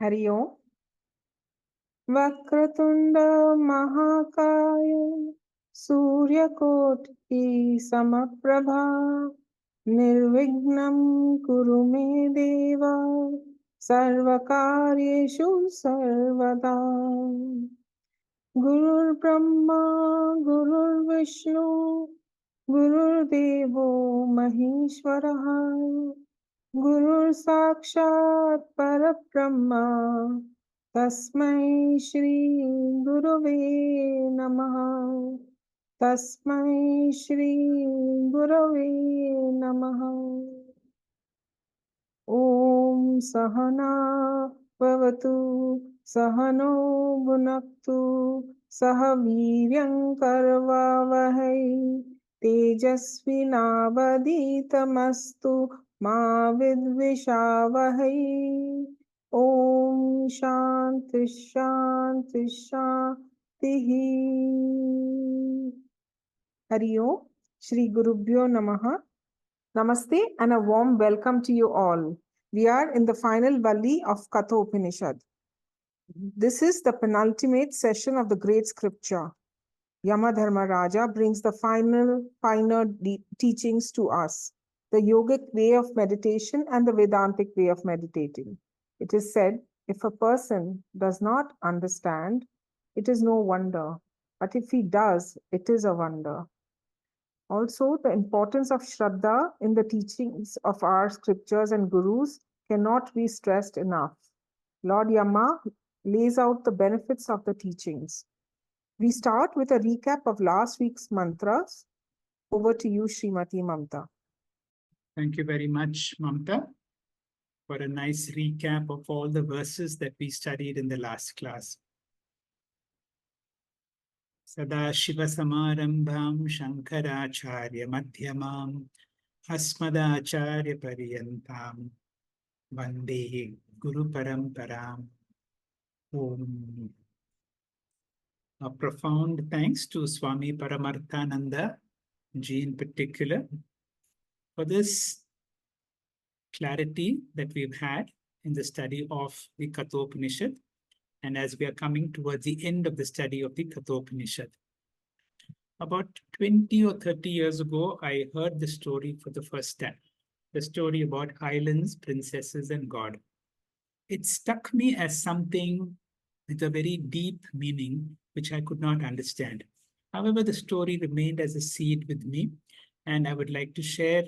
हरि ओम। वक्रतुंड महाकाय सूर्यकोटि समप्रभा निर्विघ्नं कुरु मे देव सर्वकार्येषु सर्वदा। गुरुर्ब्रह्मा गुरुर्विष्णु गुरुर्देवो महेश्वरः गुरुः साक्षात् परब्रह्म तस्मै श्री गुरवे नमः। तस्मै श्री गुरवे नमः। ओम सहना भवतु सहनो भुनक्तु सह वीर्यं करवावहै तेजस्विनावधीतमस्तु मा विद्विषावहै। ओम शांति शांति शांतिः। हरि ओम। श्री गुरुभ्यो नमः। Namaste and a warm welcome to you all. We are in the final Valli of Kathopanishad. This is the penultimate session of the great scripture. Yamadharma Raja brings the final teachings to us, the yogic way of meditation and the Vedantic way of meditating. It is said, if a person does not understand, it is no wonder, but if he does, it is a wonder. Also, the importance of Shraddha in the teachings of our scriptures and gurus cannot be stressed enough. Lord Yama lays out the benefits of the teachings. We start with a recap of last week's mantras. Over to you, Srimati Mamta. Thank you very much, Mamta, for a nice recap of all the verses that we studied in the last class. Sadashivasamarambham Shankaracharya Madhyamam Asmadacharya Paryantam Vande Guru Paramparam. Om. A profound thanks to Swami Paramarthananda ji in particular for this clarity that we've had in the study of the Kathopanishad, and as we are coming towards the end of the study of the Kathopanishad. About 20 or 30 years ago, I heard the story for the first time, the story about islands, princesses, and God. It struck me as something with a very deep meaning, which I could not understand. However, the story remained as a seed with me, and I would like to share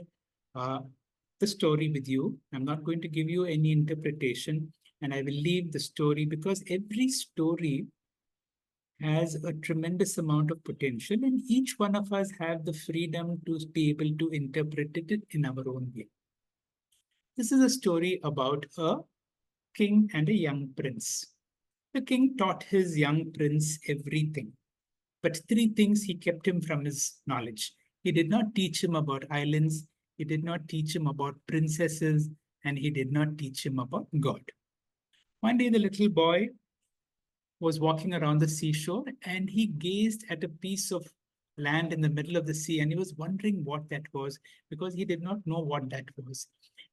the story with you. I'm not going to give you any interpretation, and I will leave the story because every story has a tremendous amount of potential, and each one of us have the freedom to be able to interpret it in our own way. This is a story about a king and a young prince. The king taught his young prince everything, but three things he kept him from his knowledge. He did not teach him about islands, he did not teach him about princesses, and he did not teach him about God. One day, the little boy was walking around the seashore and he gazed at a piece of land in the middle of the sea, and he was wondering what that was because he did not know what that was.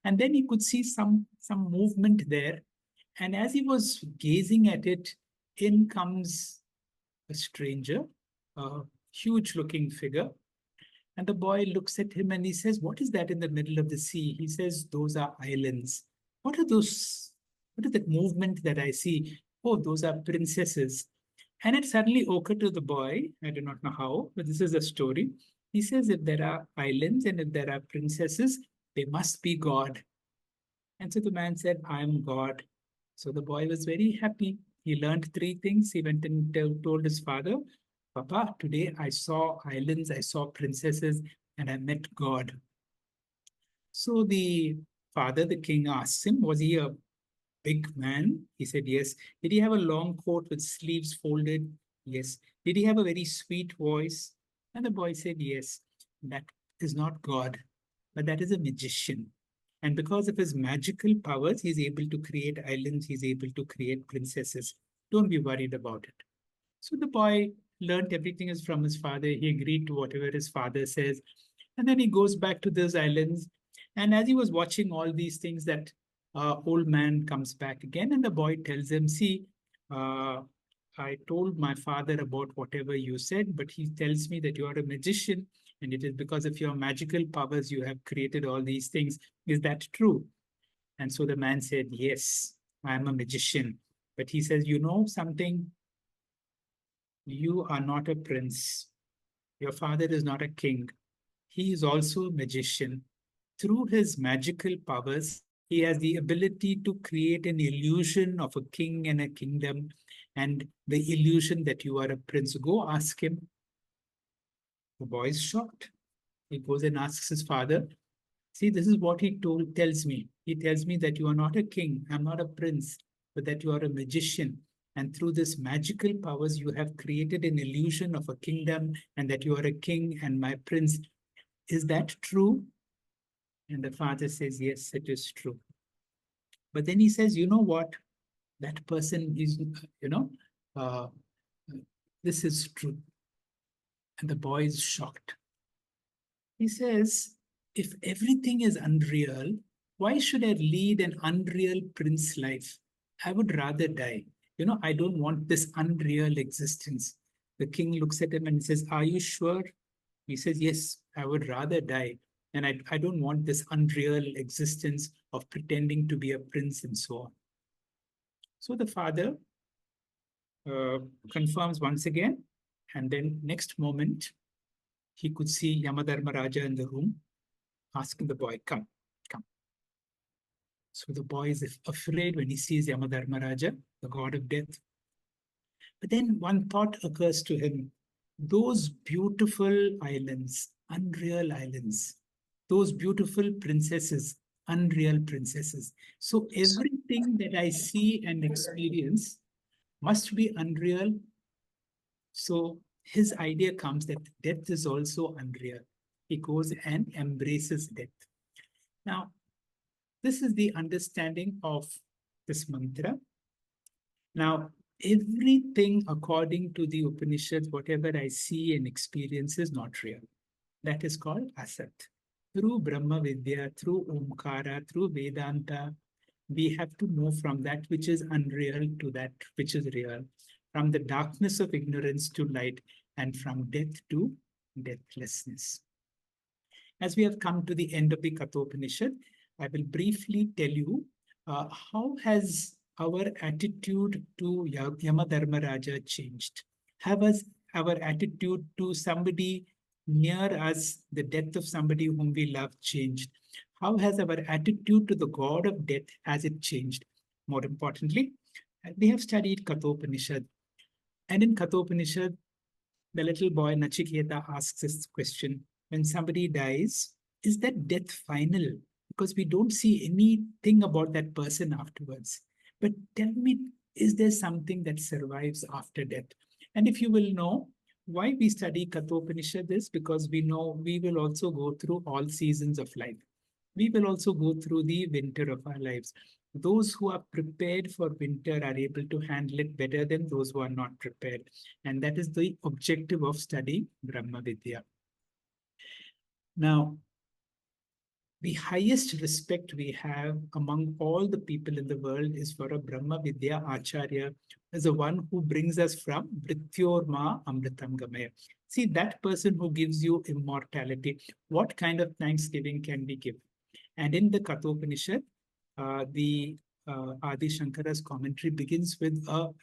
And then he could see some movement there. And as he was gazing at it, in comes a stranger, a huge looking figure. And the boy looks at him and he says, "What is that in the middle of the sea?" He says, "Those are islands." "What are those? What is that movement that I see?" "Oh, those are princesses." And it suddenly occurred to the boy, I do not know how, but this is a story. He says, if there are islands and if there are princesses, they must be God. And so the man said, "I am God." So the boy was very happy. He learned three things. He went and told his father, "Papa, today I saw islands, I saw princesses, and I met God." So the father, the king, asked him, was he a big man? He said, yes. Did he have a long coat with sleeves folded? Yes. Did he have a very sweet voice? And the boy said, yes. That is not God, but that is a magician. And because of his magical powers, he's able to create islands, he's able to create princesses. Don't be worried about it. So the boy learned everything is from his father. He agreed to whatever his father says. And then he goes back to those islands. And as he was watching all these things that old man comes back again, and the boy tells him, see, I told my father about whatever you said, but he tells me that you are a magician, and it is because of your magical powers you have created all these things. Is that true? And so the man said, yes, I am a magician. But he says, you know something? You are not a prince. Your father is not a king. He is also a magician. Through his magical powers, he has the ability to create an illusion of a king and a kingdom, and the illusion that you are a prince. Go ask him. The boy is shocked. He goes and asks his father, see, this is what he tells me. He tells me that you are not a king, I'm not a prince, but that you are a magician. And through this magical powers, you have created an illusion of a kingdom, and that you are a king and my prince. Is that true? And the father says, yes, it is true. But then he says, you know what? That person is, you know, uh, this is true. And the boy is shocked. He says, if everything is unreal, why should I lead an unreal prince life? I would rather die. You know, I don't want this unreal existence. The king looks at him and says, are you sure? He says, yes, I would rather die. And I don't want this unreal existence of pretending to be a prince and so on. So the father uh, confirms once again. And then next moment, he could see Yamadharma Raja in the room asking the boy, come, come. So the boy is afraid when he sees Yamadharma Raja, the god of death. But then one thought occurs to him, those beautiful islands, unreal islands, those beautiful princesses, unreal princesses. So everything that I see and experience must be unreal. So his idea comes that death is also unreal. He goes and embraces death. Now, this is the understanding of this mantra. Now, everything according to the Upanishads, whatever I see and experience is not real. That is called asat. Through Brahma Vidya, through Omkara, through Vedanta, we have to move from that which is unreal to that which is real, from the darkness of ignorance to light, and from death to deathlessness. As we have come to the end of the Kathopanishad, I will briefly tell you how has our attitude to Yamadharma Raja changed? Have us our attitude to somebody near us, the death of somebody whom we love, changed? How has our attitude to the god of death has it changed? More importantly, we have studied Kathopanishad, and in Kathopanishad, the little boy Nachiketa asks this question, when somebody dies, is that death final? Because we don't see anything about that person afterwards. But tell me, is there something that survives after death? And if you will know why we study Kathopanishad is because we know we will also go through all seasons of life. We will also go through the winter of our lives. Those who are prepared for winter are able to handle it better than those who are not prepared. And that is the objective of studying Brahma Vidya. Now, the highest respect we have among all the people in the world is for a Brahma Vidya Acharya, as the one who brings us from Mrityorma Amritam Gamaya. See, that person who gives you immortality, what kind of thanksgiving can we give? And in the Kathopanishad, the Adi Shankara's commentary begins with a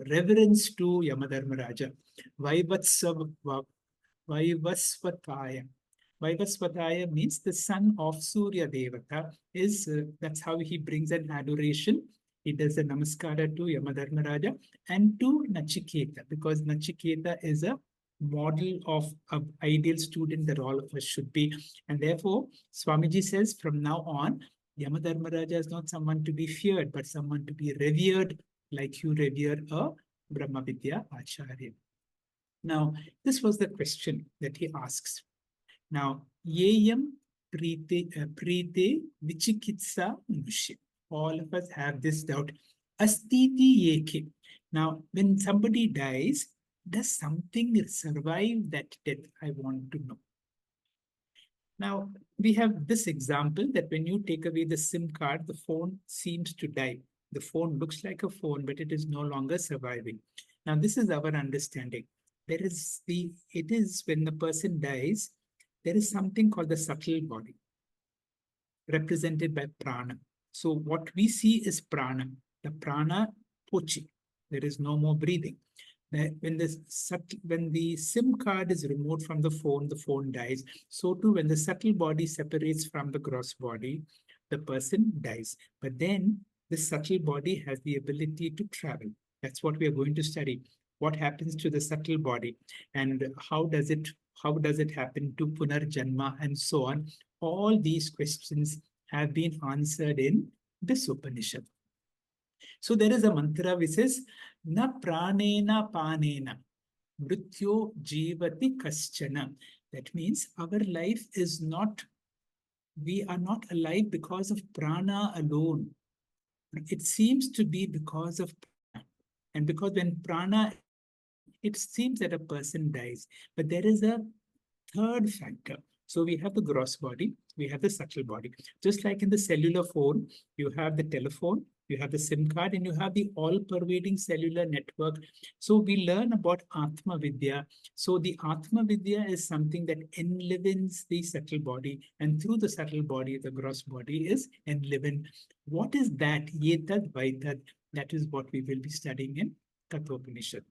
reverence to Yamadharma Raja. Vaivasvataya. Vaivasvataya means the son of Surya Devata. That's how he brings an adoration. He does a namaskara to Yamadharma Raja and to Nachiketa, because Nachiketa is a model of an ideal student that all of us should be. And therefore, Swamiji says from now on, Yamadharma Raja is not someone to be feared, but someone to be revered like you revere a Brahma Vidya Acharya. Now, this was the question that he asks. Now, yeyam prete vichikitsa manushya. All of us have this doubt. Astiti yeke. Now, when somebody dies, does something survive that death? I want to know. Now, we have this example that when you take away the SIM card, the phone seems to die. The phone looks like a phone, but it is no longer surviving. Now, this is our understanding. It is when the person dies, there is something called the subtle body, represented by prana. So what we see is prana. The prana pochi. There is no more breathing. When the SIM card is removed from the phone dies. So too, when the subtle body separates from the gross body, the person dies. But then the subtle body has the ability to travel. That's what we are going to study. What happens to the subtle body, and how does it happen to punarjanma and so on? All these questions have been answered in this Upanishad. So there is a mantra which says, Na pranena panena, mrityo jivati kaschana. That means our life is not, we are not alive because of prana alone. It seems to be because of prana. And because when prana, it seems that a person dies. But there is a third factor. So we have the gross body, we have the subtle body. Just like in the cellular phone, you have the telephone, you have the SIM card, and you have the all-pervading cellular network. So we learn about Atma Vidya. So the Atma Vidya is something that enlivens the subtle body, and through the subtle body, the gross body is enlivened. What is that? Yetad Vaitad. That is what we will be studying in Kathopanishad.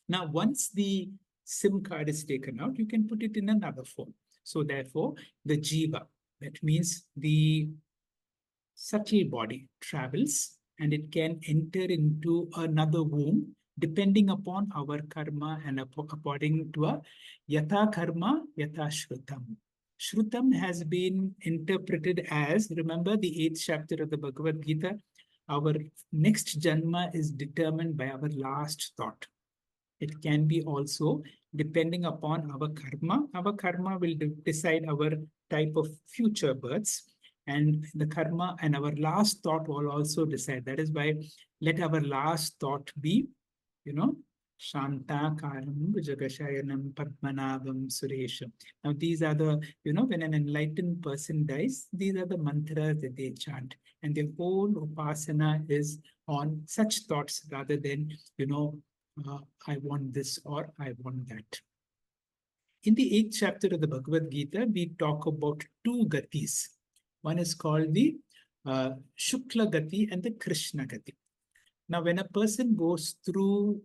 Now, once the SIM card is taken out, you can put it in another phone. So therefore, the jiva, that means the subtle body, travels and it can enter into another womb depending upon our karma and according to a yatha karma, yatha shrutam. Shrutam has been interpreted as, remember the 8th chapter of the Bhagavad Gita, our next janma is determined by our last thought. It can be also depending upon our karma. Our karma will decide our type of future births, and the karma and our last thought will also decide. That is why let our last thought be, Shantakaram Jagashayanam Padmanabam Suresham. Now, these are the, when an enlightened person dies, these are the mantras that they chant. And the whole upasana is on such thoughts rather than, I want this or I want that. In the 8th chapter of the Bhagavad Gita, we talk about two gatis. One is called the Shukla Gati and the Krishna Gati. Now, when a person goes through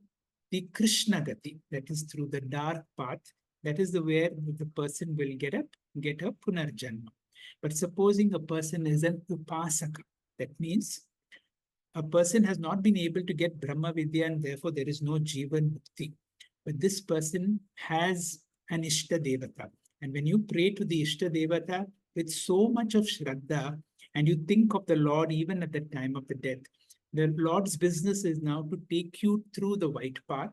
the Krishna Gati, that is through the dark path, that is where the person will get a punarjanma. But supposing a person is an upasaka, that means a person has not been able to get Brahma Vidya and therefore there is no Jivan Mukti. But this person has an Ishta Devata. And when you pray to the Ishta Devata with so much of Shraddha and you think of the Lord even at the time of the death, the Lord's business is now to take you through the white path,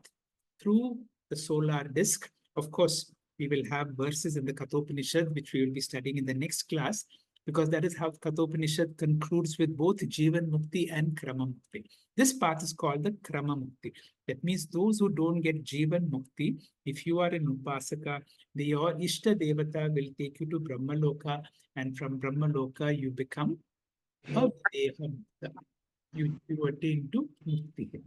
through the solar disk. Of course, we will have verses in the Kathopanishad, which we will be studying in the next class, because that is how Kathopanishad concludes with both Jivan Mukti and Krama Mukti. This path is called the Krama Mukti. That means those who don't get Jivan Mukti, if you are an Upasaka, your Ishta Devata will take you to Brahmaloka, and from Brahmaloka you become a Videha Mukta. You attain to Mukti.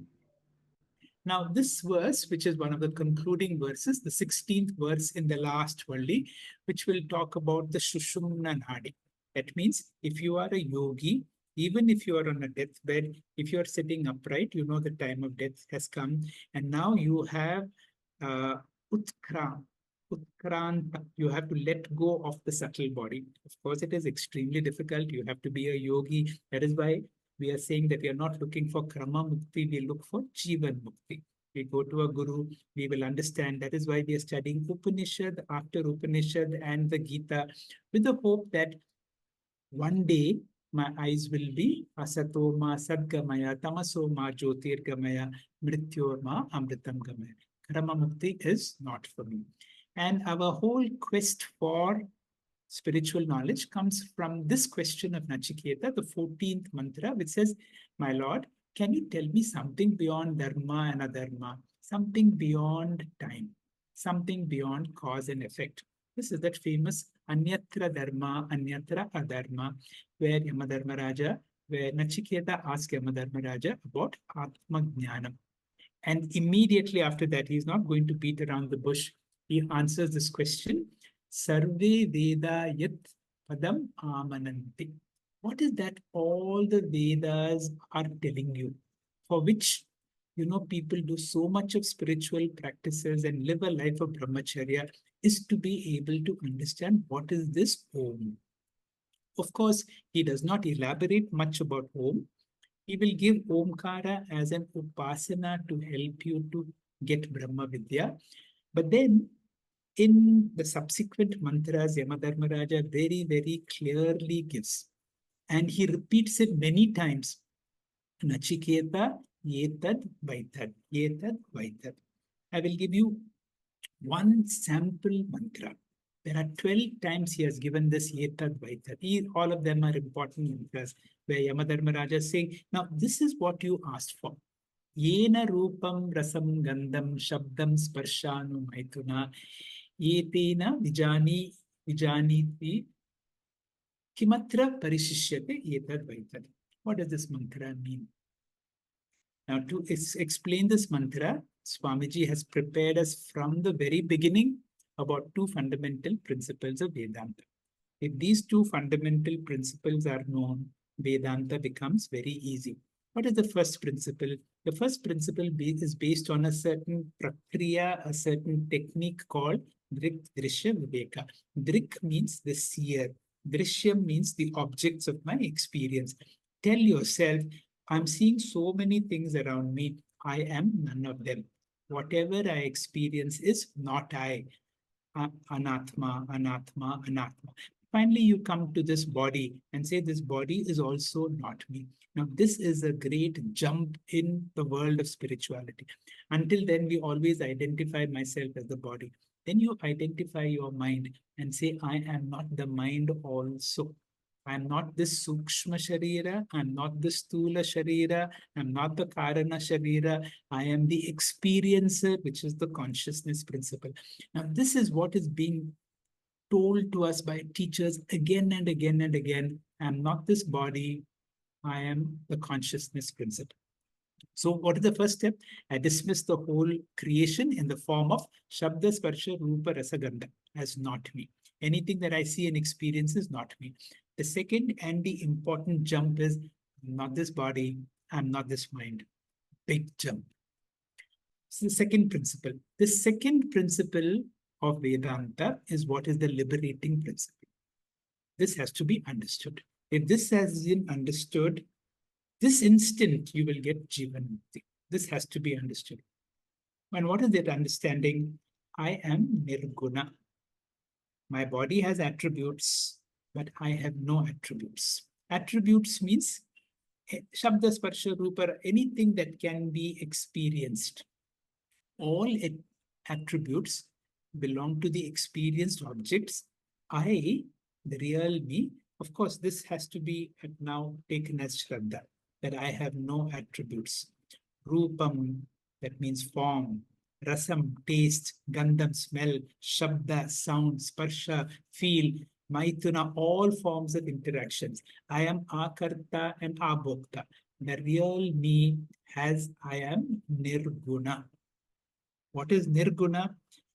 Now, this verse, which is one of the concluding verses, the 16th verse in the last Valli, which will talk about the Shushumna Nadi. That means if you are a yogi, even if you are on a deathbed, if you are sitting upright, you know the time of death has come. And now you have Utkranta. You have to let go of the subtle body. Of course, it is extremely difficult. You have to be a yogi. That is why we are saying that we are not looking for Krama Mukti, we look for Jivan Mukti. We go to a guru, we will understand. That is why we are studying Upanishad after Upanishad and the Gita with the hope that one day my eyes will be Asato ma Sadgamaya, Tamaso ma Jyotirgamaya, Mrityor ma Amritam Gamaya. Krama Mukti is not for me. And our whole quest for spiritual knowledge comes from this question of Nachiketa, the 14th mantra, which says, my Lord, can you tell me something beyond dharma and adharma, something beyond time, something beyond cause and effect? This is that famous Anyatra Dharma, Anyatra Adharma, where Yamadharmaraja, where Nachiketa asked Yamadharmaraja about Atma Jnanam. And immediately after that, he's not going to beat around the bush. He answers this question, Sarve Veda Yat Padam Amananti. What is that all the Vedas are telling you? For which, people do so much of spiritual practices and live a life of brahmacharya is to be able to understand what is this Om. Of course, he does not elaborate much about Om. He will give Omkara as an upasana to help you to get Brahma Vidya. But then in the subsequent mantras, Yamadharmaraja very, very clearly gives. And he repeats it many times. Nachiketa, Yetad, Vaitad, Yetad, Vaitad. I will give you one sample mantra. There are 12 times he has given this Yetad Vaitad. All of them are important mantras where Yamadharmaraja is saying, now this is what you asked for. Yena Rupam Rasam Gandham Shabdam Sparshanu Maituna Yetena Vijaniti Kimatra Parishishyate Yetad Vaitad. What does this mantra mean? Now, to explain this mantra, Swamiji has prepared us from the very beginning about two fundamental principles of Vedanta. If these two fundamental principles are known, Vedanta becomes very easy. What is the first principle? The first principle is based on a certain prakriya, a certain technique called Drik Drishya Viveka. Drik means the seer. Drishyam means the objects of my experience. Tell yourself, I'm seeing so many things around me. I am none of them. Whatever I experience is not I. Anatma, Anatma, Anatma. Finally, you come to this body and say, this body is also not me. Now, this is a great jump in the world of spirituality. Until then, we always identify myself as the body. Then you identify your mind and say, I am not the mind also. I'm not this Sukshma Sharira, I'm not the Stula Sharira, I'm not the Karana Sharira, I am the experiencer, which is the consciousness principle. Now, this is what is being told to us by teachers again and again and again. I'm not this body, I am the consciousness principle. So, what is the first step? I dismiss the whole creation in the form of Shabda, Sparsha, Rupa, Rasa, Gandha as not me. Anything that I see and experience is not me. The second and the important jump is I'm not this body, I'm not this mind. Big jump. So the second principle. The second principle of Vedanta is what is the liberating principle. This has to be understood. If this has been understood, this instant you will get Jivan Mukti. This has to be understood. And what is that understanding? I am Nirguna. My body has attributes, but I have no attributes. Attributes means Shabda, Sparsha, Rupa, anything that can be experienced. All attributes belong to the experienced objects. I, the real me, of course, this has to be now taken as Shraddha, that I have no attributes. Rupam, that means form. Rasam, taste. Gandham, smell. Shabda, sound. Sparsha, feel. Maituna, all forms of interactions. I am Akarta and Abhokta. The real me has I am Nirguna. What is Nirguna?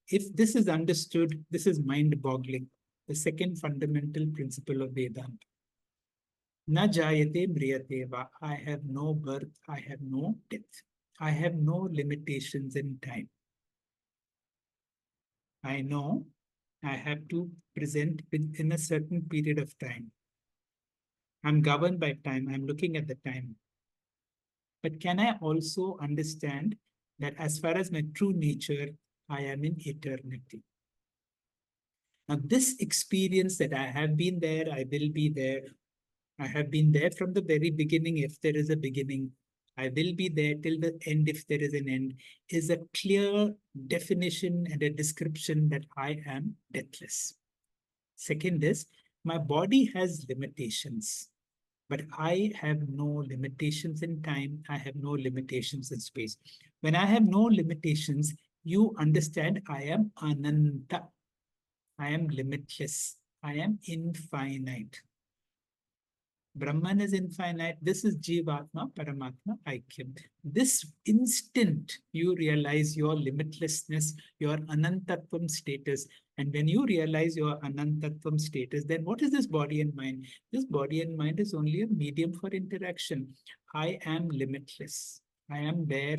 If this is understood, this is mind-boggling. The second fundamental principle of Vedanta. Na jayate mriyate va. I have no birth, I have no death. I have no limitations in time. I know I have to present within a certain period of time. I'm governed by time, I'm looking at the time. But can I also understand that as far as my true nature, I am in eternity? Now, this experience that I have been there, I will be there. I have been there from the very beginning, if there is a beginning. I will be there till the end, if there is an end, is a clear definition and a description that I am deathless. Second is, my body has limitations, but I have no limitations in time. I have no limitations in space. When I have no limitations, you understand I am Ananta. I am limitless. I am infinite. Brahman is infinite. This is Jivatma, Paramatma, Aikyam. This instant you realize your limitlessness, your Anantatvam status. And when you realize your Anantatvam status, then what is this body and mind? This body and mind is only a medium for interaction. I am limitless. I am there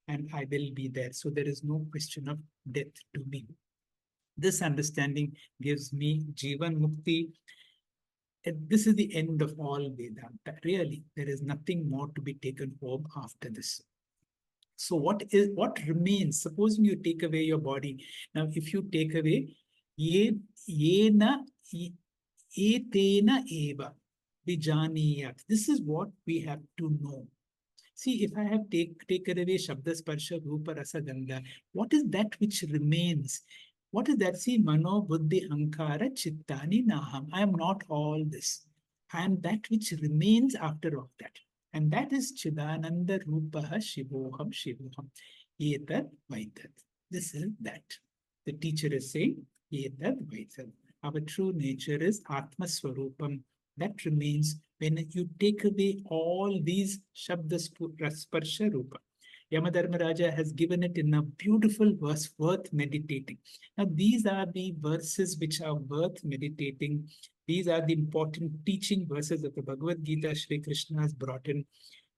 and I will be there. So there is no question of death to me. This understanding gives me Jivan Mukti. And this is the end of all Vedanta. Really, there is nothing more to be taken home after this. So what remains? Supposing you take away your body. Now, if you take away ye yena etena eva vijaniyat. This is what we have to know. See, if I have taken away Shabda Sparsha Rupa Rasa Gandha, what is that which remains? What is that? See, Mano Buddhi Ankara Chittani Naham. I am not all this. I am that which remains after all that. And that is Chidananda Rupaha Shivoham Shivoham. Etad Vaitad. This is that. The teacher is saying, Etad Vaitad. Our true nature is Atma Swarupam. That remains when you take away all these Shabda Sparsha Rupa. Yamadharmaraja has given it in a beautiful verse worth meditating. Now, these are the verses which are worth meditating. These are the important teaching verses of the Bhagavad Gita Shri Krishna has brought in.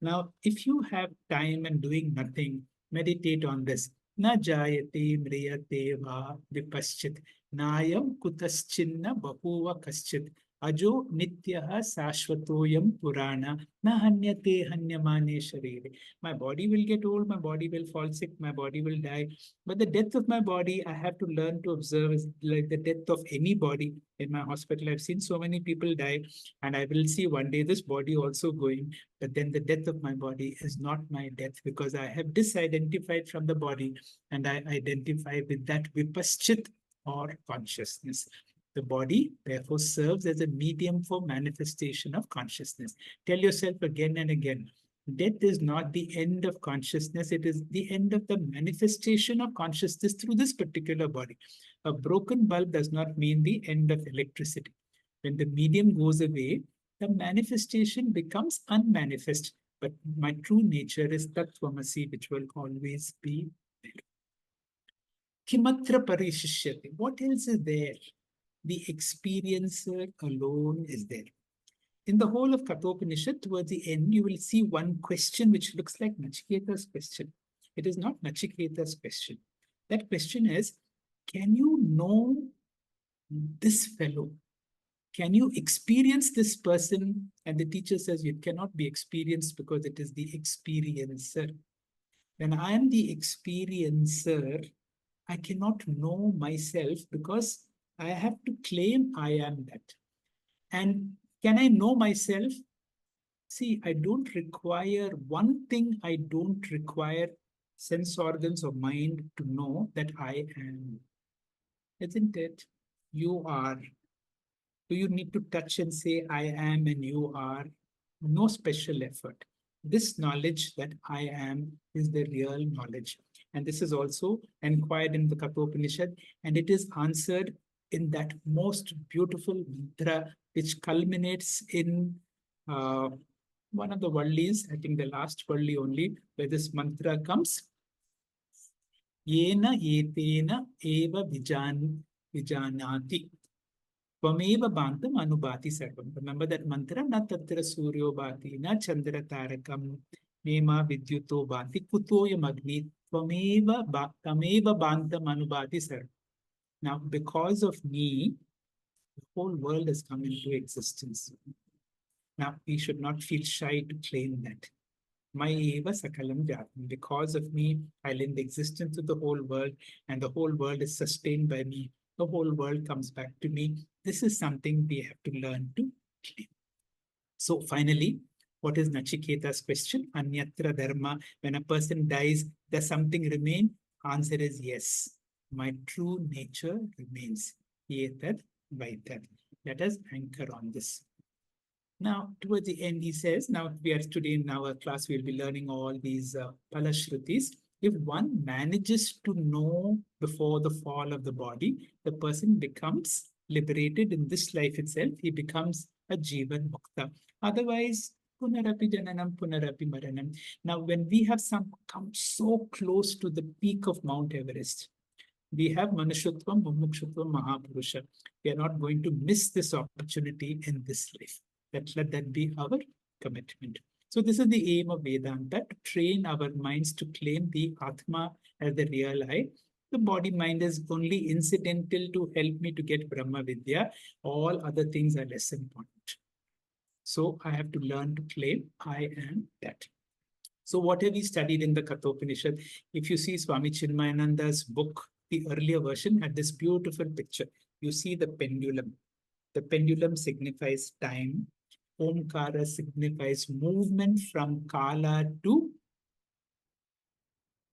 Now, if you have time and doing nothing, meditate on this. Na jayate mriyate va vipaschit. Nayam kutaschinna bahuva kaschit. Ajo nityaha sashvatoyam purana na hanyate hanyamane sharire. My body will get old, my body will fall sick, my body will die. But the death of my body, I have to learn to observe is like the death of any body. In my hospital, I've seen so many people die, and I will see one day this body also going. But then the death of my body is not my death because I have disidentified from the body and I identify with that vipaschit or consciousness. The body, therefore, serves as a medium for manifestation of consciousness. Tell yourself again and again, death is not the end of consciousness. It is the end of the manifestation of consciousness through this particular body. A broken bulb does not mean the end of electricity. When the medium goes away, the manifestation becomes unmanifest. But my true nature is Tattvamasi, which will always be there. Kimatra parishishyate. What else is there? The experiencer alone is there. In the whole of Kathopanishad, towards the end, you will see one question which looks like Nachiketa's question. It is not Nachiketa's question. That question is, can you know this fellow? Can you experience this person? And the teacher says it cannot be experienced because it is the experiencer. When I am the experiencer, I cannot know myself because I have to claim I am that. And can I know myself? See, I don't require one thing, I don't require sense organs or mind to know that I am. Isn't it? You are. Do you need to touch and say, I am and you are? No special effort. This knowledge that I am is the real knowledge. And this is also inquired in the Kathopanishad, and it is answered in that most beautiful mantra, which culminates in one of the Vallis, I think the last Valli only, where this mantra comes. Yena yetena eva vijanati. Tvameva bantam anubhati sarvam. Remember that mantra? Na tatra suryo bhati, na chandra tarakam, nema vidyuto bhati, kutoyam agni, tvameva bantam anubhati sarvam. Now, because of me, the whole world has come into existence. Now, we should not feel shy to claim that. Mayeva sakalam jatam. Because of me, I lend existence to the whole world, and the whole world is sustained by me. The whole world comes back to me. This is something we have to learn to claim. So finally, what is Nachiketa's question? Anyatra dharma. When a person dies, does something remain? Answer is yes. My true nature remains. Etad vaitad. Let us anchor on this. Now, towards the end, he says, now we are today in our class, we'll be learning all these Palashrutis. If one manages to know before the fall of the body, the person becomes liberated in this life itself, he becomes a Jivan Mukta. Otherwise, Punarapi Jananam, Punarapi Maranam. Now, when we have come so close to the peak of Mount Everest, we have Manushutvam, Mumukshutvam, Mahapurusha. We are not going to miss this opportunity in this life. Let that be our commitment. So this is the aim of Vedanta, to train our minds to claim the Atma as the real I. The body mind is only incidental to help me to get Brahma Vidya. All other things are less important. So I have to learn to claim I am that. So what have we studied in the Kathopanishad? If you see Swami Chinmayananda's book, the earlier version had this beautiful picture. You see the pendulum. The pendulum signifies time. Omkara signifies movement from Kala to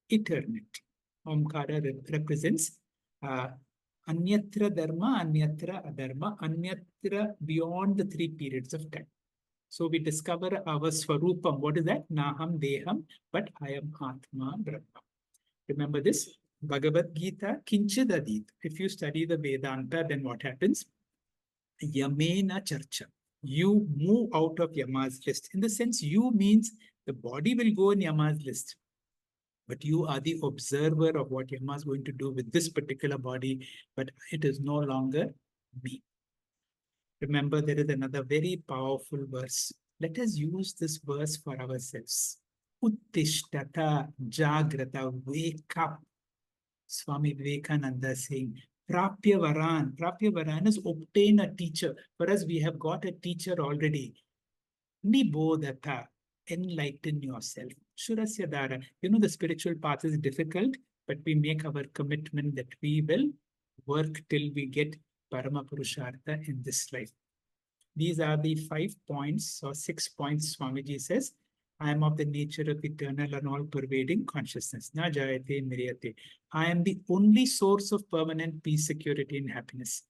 eternity. Omkara represents Anyatra Dharma, Anyatra Adharma, Anyatra beyond the 3 periods of time. So we discover our Swarupam. What is that? Naham Deham, but I am Atma Brahma. Remember this? Bhagavad Gita, Kinchidadit. If you study the Vedanta, then what happens? Yamena Charcha. You move out of Yama's list. In the sense, you means the body will go in Yama's list, but you are the observer of what Yama is going to do with this particular body, but it is no longer me. Remember, there is another very powerful verse. Let us use this verse for ourselves. Uttishtata Jagrata, wake up. Swami Vivekananda saying, Prapya Varan. Prapya Varan is obtain a teacher. For us, we have got a teacher already. Nibodhata, enlighten yourself. Shurasya Dara. You know, the spiritual path is difficult, but we make our commitment that we will work till we get Parama Purushartha in this life. These are the 5 points or 6 points Swamiji says. I am of the nature of eternal and all-pervading consciousness. Na jayate miriyate. I am the only source of permanent peace, security, and happiness.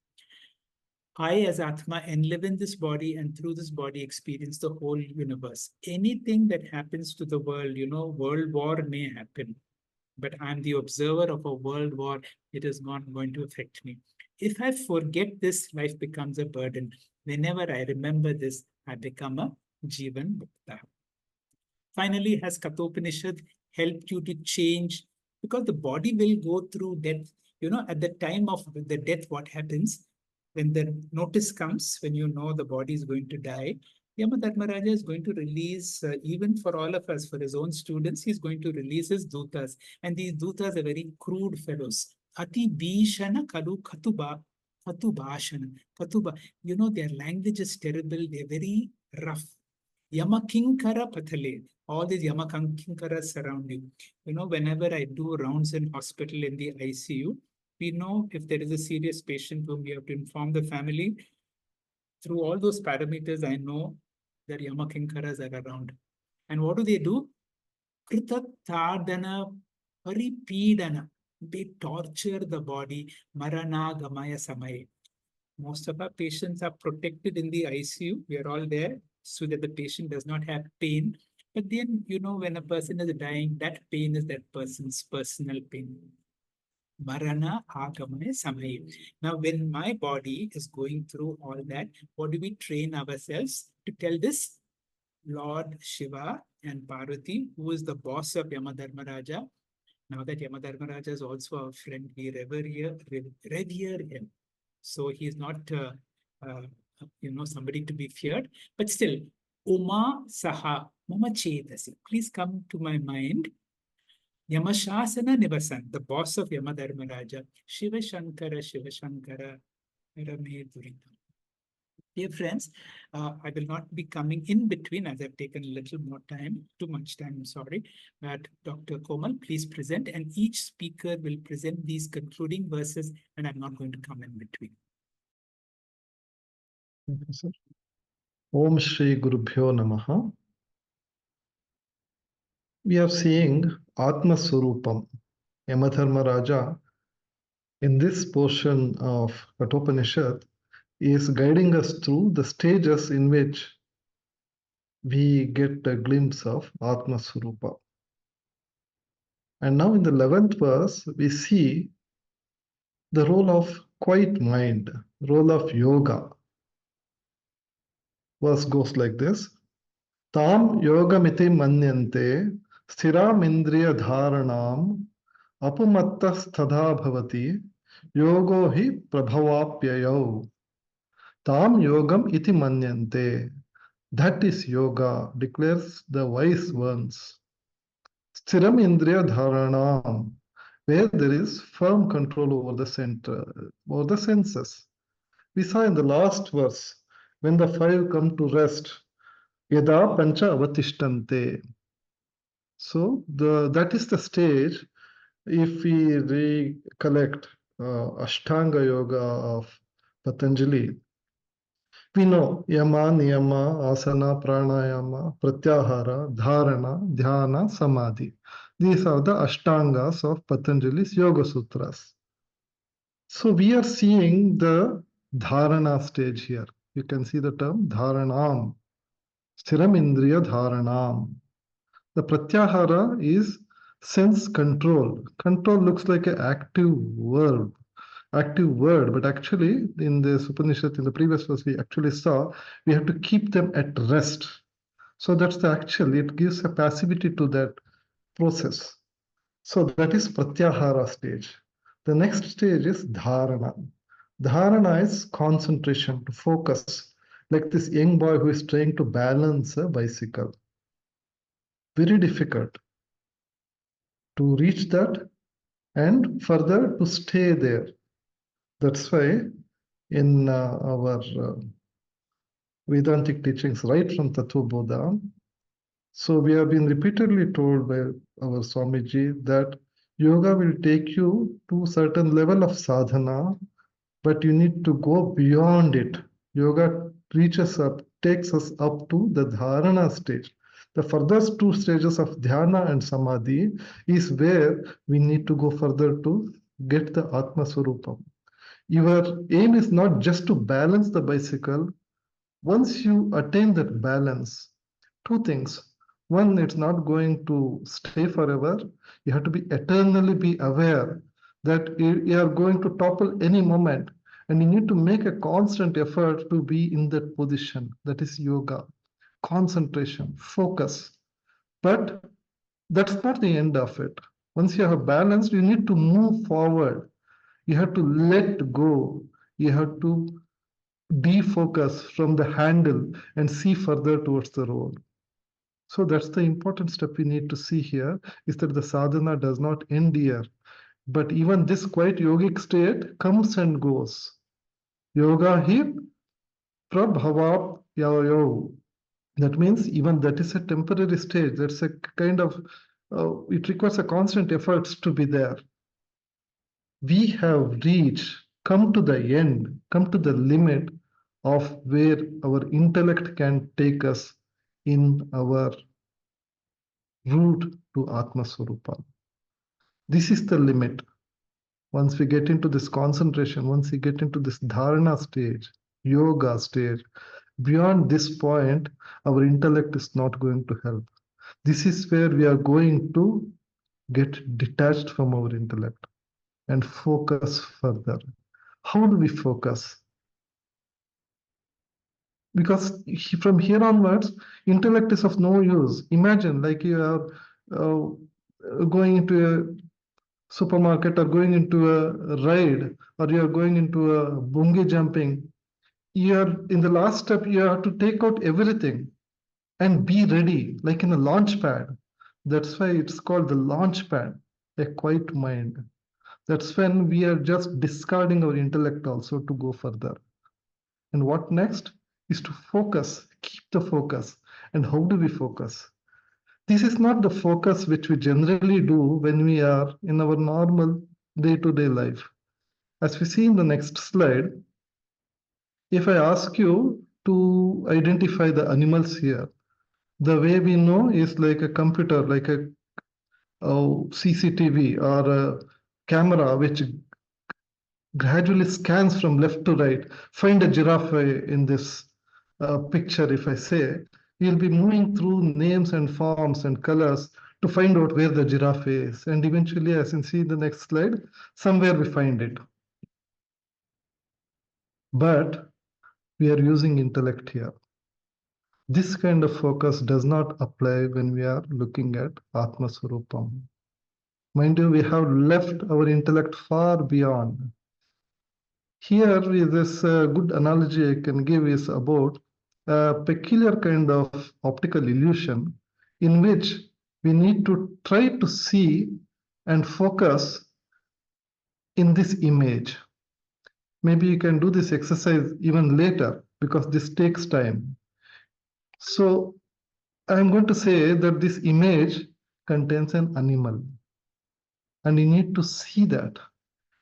I, as Atma, live in this body, and through this body experience the whole universe. Anything that happens to the world, you know, world war may happen, but I'm the observer of a world war. It is not going to affect me. If I forget this, life becomes a burden. Whenever I remember this, I become a Jivan Mukta. Finally, has Kathopanishad helped you to change? Because the body will go through death. You know, at the time of the death, what happens? When the notice comes, when you know the body is going to die, Yamadharmaraja is going to release, even for all of us, for his own students, he's going to release his dutas. And these dutas are very crude fellows. Ati Bhishana Kalu Katuba, Katubashana, Katuba. You know, their language is terrible. They're very rough. Yamakinkara Pathale. All these Yamakinkaras surround you. You know, whenever I do rounds in hospital in the ICU, we know if there is a serious patient whom we have to inform the family. Through all those parameters, I know that Yamakinkaras are around. And what do? Kritatardana Paripidana. They torture the body. Marana Gamaya Samaya. Most of our patients are protected in the ICU. We are all there so that the patient does not have pain. But then, you know, when a person is dying, that pain is that person's personal pain. Marana Agamaya Samaya. Now, when my body is going through all that, what do we train ourselves to tell this? Lord Shiva and Parvati, who is the boss of Yamadharmaraja. Now that Yamadharmaraja is also our friend, we revere him. So he is not, you know, somebody to be feared. But still, Uma Saha, Mama Chetasi. Please come to my mind. Yamashasana Nivasan, the boss of Yamadharmaraja, Shiva Shankara, Shiva Shankara, Rame Durita. Dear friends, I will not be coming in between as I've taken a little more time, too much time, I'm sorry. But Dr. Komal, please present, and each speaker will present these concluding verses, and I'm not going to come in between. Okay, sir. Om Shri Gurubhyo Namaha. We are seeing Atma Swarupam, Yamadharma Raja. In this portion of Kathopanishad, is guiding us through the stages in which we get a glimpse of Atma Swarupa. And now in the 11th verse, we see the role of quiet mind, role of yoga. Verse goes like this. Tam yogamiti manyante sthiram indriya dharanam apumattasthadha bhavati yogo hi prabhavapyayo. Tam yogam iti manyante. That is yoga, declares the wise ones. Sthiram indriya dharanam, where there is firm control over the center, over the senses. We saw in the last verse, when the five come to rest, yada pancha avatishtante. So that is the stage. If we recollect Ashtanga Yoga of Patanjali, we know yama, niyama, asana, pranayama, pratyahara, dharana, dhyana, samadhi. These are the Ashtangas of Patanjali's Yoga Sutras. So we are seeing the dharana stage here. You can see the term dharanam, sthiram indriya dharanam. The pratyahara is sense control. Control looks like an active verb, active word, but actually in this Upanishad, in the previous verse, we actually saw we have to keep them at rest. So that's the actual, it gives a passivity to that process. So that is pratyahara stage. The next stage is dharana. Dharana is concentration, to focus, like this young boy who is trying to balance a bicycle. Very difficult to reach that and further to stay there. That's why in our Vedantic teachings, right from Tattva, so we have been repeatedly told by our Swamiji that yoga will take you to certain level of sadhana, but you need to go beyond it. Yoga reaches up, takes us up to the dharana stage. The furthest two stages of dhyana and samadhi is where we need to go further to get the Atma Swarupam. Your aim is not just to balance the bicycle. Once you attain that balance, two things. One, it's not going to stay forever. You have to be eternally be aware that you are going to topple any moment, and you need to make a constant effort to be in that position. That is yoga, concentration, focus. But that's not the end of it. Once you have balanced, you need to move forward. You have to let go. You have to defocus from the handle and see further towards the road. So that's the important step we need to see here, is that the sadhana does not end here. But even this quiet yogic state comes and goes. Yoga hi prabhava yayo. That means even that is a temporary stage. That's a kind of, it requires a constant efforts to be there. We have reached, come to the end, come to the limit of where our intellect can take us in our route to Atma Swarupa. This is the limit. Once we get into this concentration, once we get into this dharana stage, yoga stage, beyond this point, our intellect is not going to help. This is where we are going to get detached from our intellect and focus further. How do we focus? Because from here onwards, intellect is of no use. Imagine like you are going into a supermarket or going into a ride, or you are going into a bungee jumping. You are in the last step, you have to take out everything and be ready, like in a launch pad. That's why it's called the launch pad, a quiet mind. That's when we are just discarding our intellect also to go further. And what next is to focus, keep the focus. And how do we focus? This is not the focus which we generally do when we are in our normal day-to-day life. As we see in the next slide, if I ask you to identify the animals here, the way we know is like a computer, like a CCTV or a camera which gradually scans from left to right. Find a giraffe in this picture, if I say, you'll be moving through names and forms and colors to find out where the giraffe is. And eventually, as you see in the next slide, somewhere we find it. but we are using intellect here. This kind of focus does not apply when we are looking at Atma Swarupam. Mind you, we have left our intellect far beyond. Here, this good analogy I can give is about a peculiar kind of optical illusion in which we need to try to see and focus in this image. Maybe you can do this exercise even later because this takes time. So I'm going to say that this image contains an animal and you need to see that.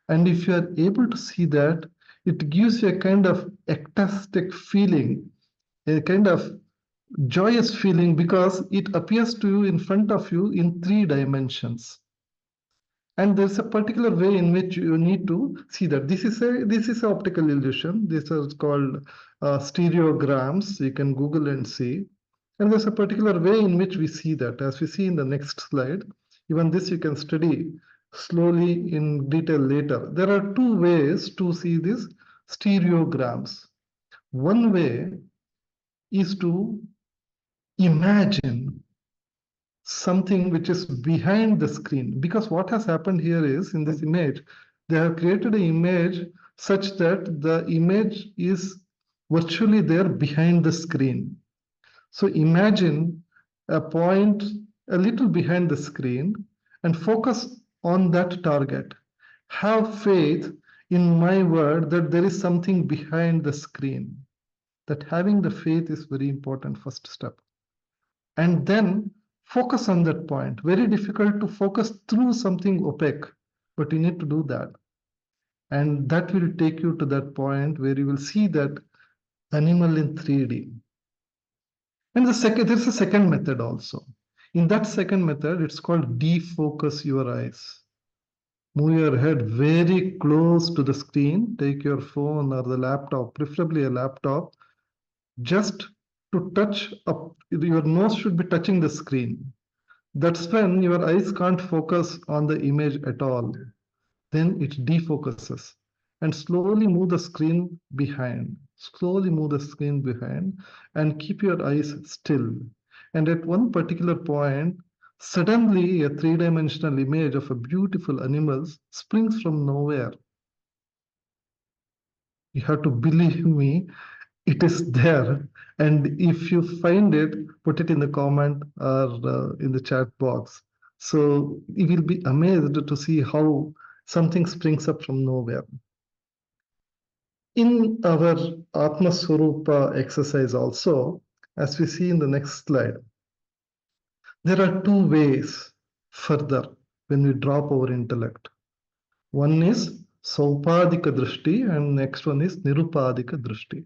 And if you are able to see that, it gives you a kind of ecstatic feeling, a kind of joyous feeling because it appears to you in front of you in 3 dimensions. And there's a particular way in which you need to see that. This is a optical illusion. This is called stereograms. You can Google and see. And there's a particular way in which we see that. As we see in the next slide, even this you can study slowly in detail later. There are 2 ways to see these stereograms. One way is to imagine something which is behind the screen, because what has happened here is in this image they have created an image such that the image is virtually there behind the screen. So imagine a point a little behind the screen and focus on that target. Have faith in my word that there is something behind the screen. That having the faith is very important first step. And then focus on that point. Very difficult to focus through something opaque, but you need to do that. And that will take you to that point where you will see that animal in 3D. And there's a second method also. In that second method, it's called defocus your eyes. Move your head very close to the screen. Take your phone or the laptop, preferably a laptop, just to touch up. Your nose should be touching the screen. That's when your eyes can't focus on the image at all. Then it defocuses. And slowly move the screen behind. Slowly move the screen behind and keep your eyes still. And at one particular point, suddenly a 3-dimensional image of a beautiful animal springs from nowhere. You have to believe me, it is there. And if you find it, put it in the comment or in the chat box. So you will be amazed to see how something springs up from nowhere. In our Atma Swarupa exercise also, as we see in the next slide, there are 2 ways further when we drop our intellect. One is Saupadika Drishti and next one is Nirupadika Drishti.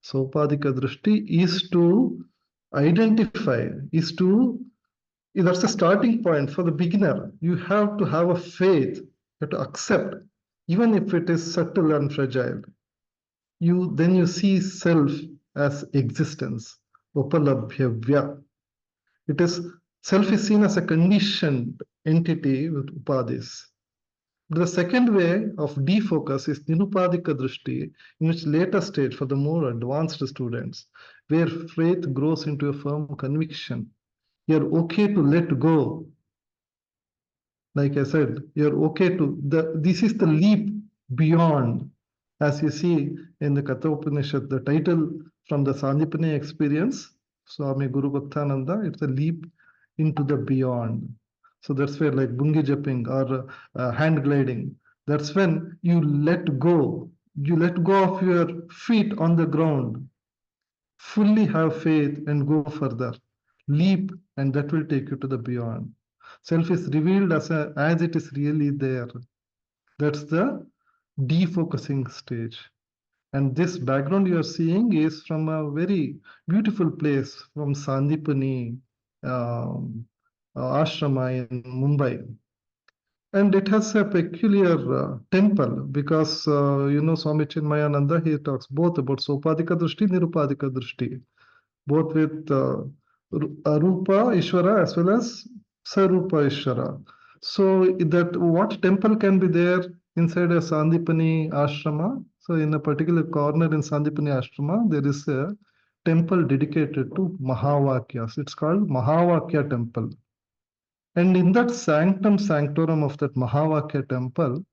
Saupadika Drishti is to identify, that's the starting point for the beginner. You have to have a faith, you have to accept, even if it is subtle and fragile. Then you see self as existence, upalabhyavya. Self is seen as a conditioned entity with upadis. The second way of defocus is Nirupadika Drishti, in which later stage for the more advanced students, where faith grows into a firm conviction. You're okay to let go. Like I said, you're okay to, this is the leap beyond. As you see in the Kathopanishad, the title from the Sandipani experience, Swami Guru Bhaktananda, it's a leap into the beyond. So that's where like bungi jumping or hand gliding, that's when you let go of your feet on the ground, fully have faith and go further, leap, and that will take you to the beyond. Self is revealed as it is really there. That's the defocusing stage. And this background you are seeing is from a very beautiful place from Sandipani ashrama in Mumbai. And it has a peculiar temple because, Swami Chinmayananda, he talks both about Sopadika Drishti, Nirupadika Drishti, both with Arupa Ishvara as well as Sarupa Ishvara. So that what temple can be there inside a Sandipani ashrama? So in a particular corner in Sandipani Ashrama, there is a temple dedicated to Mahavakyas. It's called Mahavakya Temple. And in that sanctum sanctorum of that Mahavakya temple,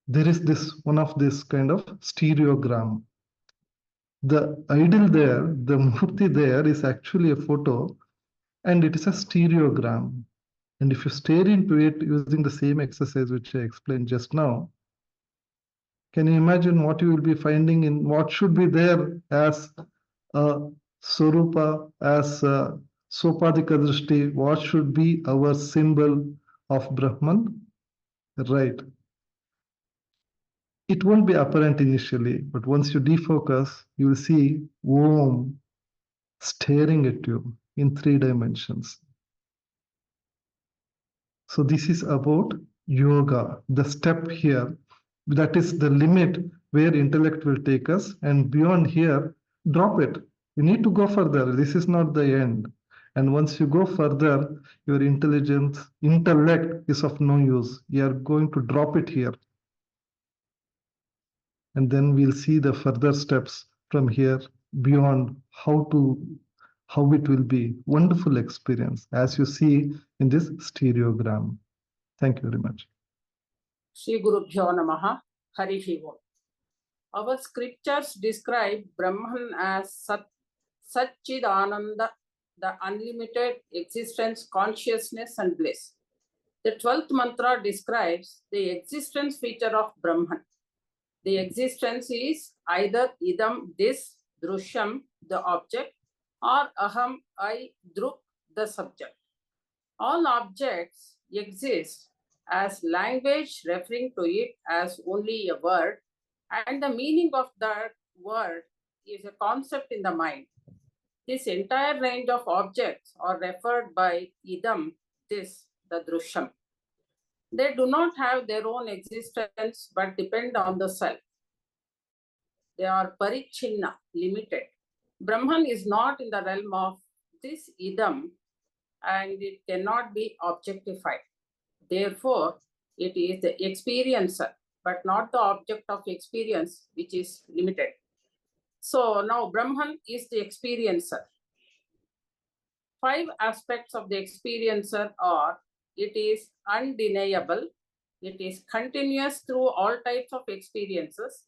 there is this one of this kind of stereogram. The idol there, the murti there is actually a photo and it is a stereogram. And if you stare into it using the same exercise which I explained just now, can you imagine what you will be finding in what should be there as a Swarupa, as a Sopadika Drishti, what should be our symbol of Brahman? Right. It won't be apparent initially, but once you defocus, you will see Om staring at you in 3 dimensions. So this is about yoga, the step here. That is the limit where intellect will take us, and beyond here, drop it. You need to go further. This is not the end. And once you go further, your intellect is of no use. You are going to drop it here. And then we'll see the further steps from here beyond how it will be. Wonderful experience as you see in this stereogram. Thank you very much. Shri Gurubhyo Namaha, Harihi Om. Our scriptures describe Brahman as Satchidananda, the unlimited existence, consciousness, and bliss. The 12th mantra describes the existence feature of Brahman. The existence is either idam, this, drusham, the object, or aham, I, druk, the subject. All objects exist as language referring to it as only a word, and the meaning of that word is a concept in the mind. This entire range of objects are referred by idam, this, the drusham. They do not have their own existence but depend on the self. They are parichinna, limited. Brahman is not in the realm of this idam and it cannot be objectified. Therefore, it is the experiencer, but not the object of experience, which is limited. So now Brahman is the experiencer. 5 aspects of the experiencer are: it is undeniable, it is continuous through all types of experiences,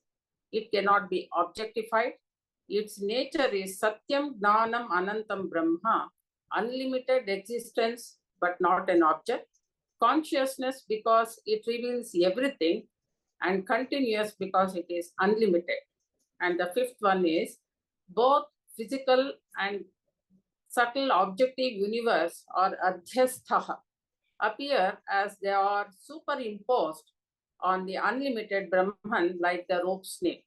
it cannot be objectified, its nature is Satyam Gnanam Anantam Brahma, unlimited existence but not an object, consciousness because it reveals everything, and continuous because it is unlimited. And the 5th one is both physical and subtle objective universe or adhyastha appear as they are superimposed on the unlimited Brahman like the rope snake.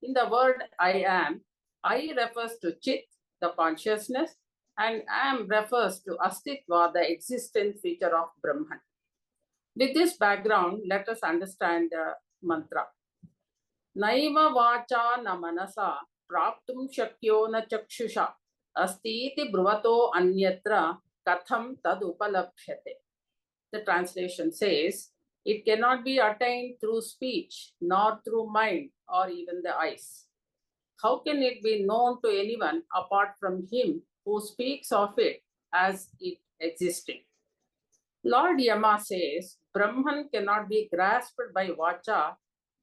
In the word I am, I refers to Chit, the consciousness, and Am refers to Astitva, the existence feature of Brahman. With this background, let us understand the mantra. Naiva vacha na manasa praptum shakyo na chakshusha astiti bruvato anyatra katham tad upalabhyate. The translation says, it cannot be attained through speech, nor through mind, or even the eyes. How can it be known to anyone apart from him who speaks of it as it existing? Lord Yama says, Brahman cannot be grasped by vacha,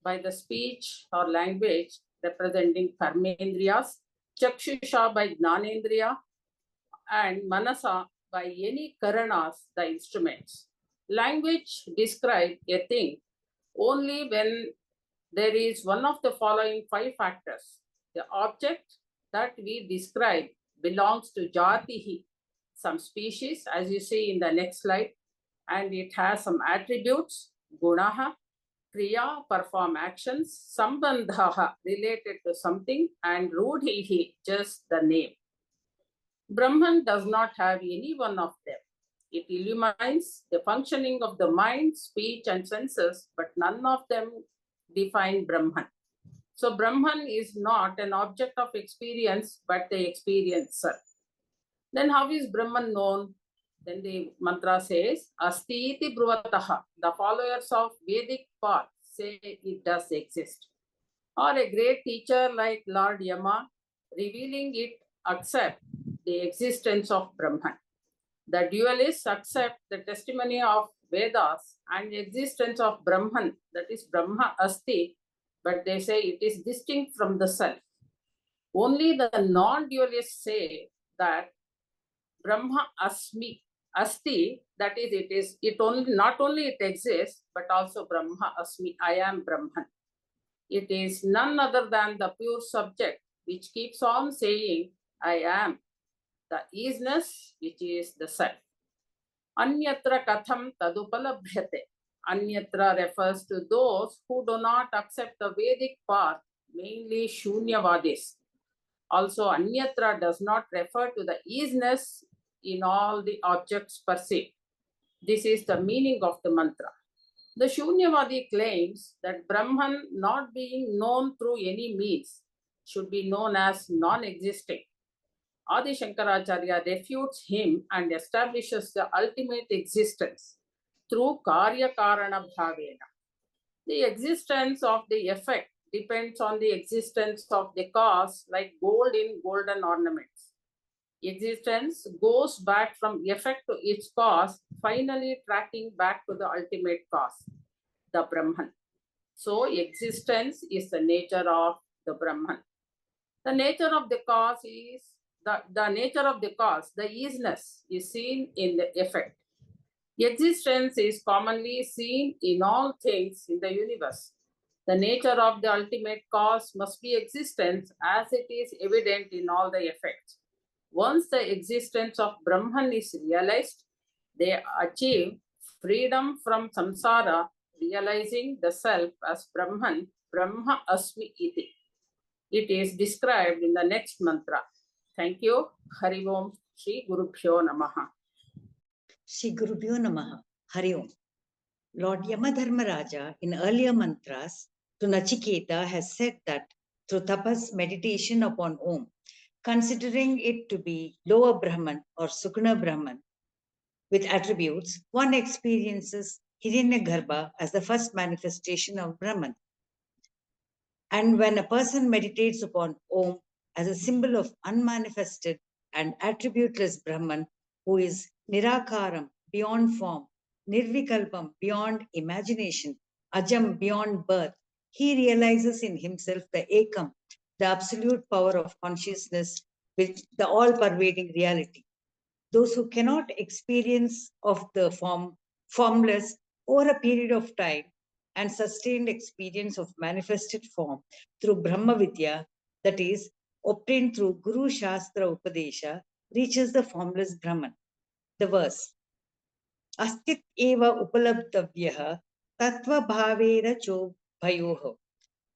by the speech or language representing karmendriyas, chakshusha by gnanendriya, and manasa by any karanas, the instruments. Language describes a thing only when there is one of the following 5 factors. The object that we describe belongs to jatihi, some species, as you see in the next slide, and it has some attributes, gunaha, kriya, perform actions, sambandhaha, related to something, and rudhihi, just the name. Brahman does not have any one of them. It illumines the functioning of the mind, speech, and senses, but none of them define Brahman. So Brahman is not an object of experience, but the experiencer. Then how is Brahman known? Then the mantra says, Astiti Bruvataha. The followers of Vedic path say it does exist. or a great teacher like Lord Yama, revealing it, accept the existence of Brahman. The dualists accept the testimony of Vedas and the existence of Brahman, that is Brahma Asti, but they say it is distinct from the self. Only the non-dualists say that Brahma Asmi, Asti, that is, it only, not only it exists, but also Brahma Asmi, I am Brahman. It is none other than the pure subject, which keeps on saying, I am, the isness, which is the self. Anyatra katham tadupalabhyate. Anyatra refers to those who do not accept the Vedic path, mainly Shunyavadis. Also, Anyatra does not refer to the isness in all the objects perceived. This is the meaning of the mantra. The Shunyavadi claims that Brahman, not being known through any means, should be known as non-existing. Adi Shankaracharya refutes him and establishes the ultimate existence through Karya Karana Bhavena. The existence of the effect depends on the existence of the cause, like gold in golden ornaments. Existence goes back from effect to its cause, finally tracking back to the ultimate cause, the Brahman. So existence is the nature of the Brahman. The nature of the cause is the nature of the cause, the isness is seen in the effect. Existence is commonly seen in all things in the universe. The nature of the ultimate cause must be existence, as it is evident in all the effects. Once the existence of Brahman is realized, they achieve freedom from samsara, realizing the self as Brahman, Brahma Asmi Iti. It is described in the next mantra. Thank you. Hari Om Shri Gurubhyo Namaha. Shri Gurubhyo Namaha. Hari Om. Lord Yamadharmaraja in earlier mantras to Nachiketa has said that through tapas meditation upon Om, considering it to be lower Brahman or Sukuna Brahman with attributes, one experiences Hiranyagarbha as the first manifestation of Brahman. And when a person meditates upon Om as a symbol of unmanifested and attributeless Brahman, who is Nirakaram, beyond form, Nirvikalpam, beyond imagination, Ajam, beyond birth, he realizes in himself the Ekam, the absolute power of consciousness, with the all-pervading reality. Those who cannot experience of the formless over a period of time and sustained experience of manifested form through Brahma Vidya, that is, obtained through Guru Shastra Upadesha, reaches the formless Brahman. The verse, Astit eva upalabdavyaha tattva bhavera chobhayoho.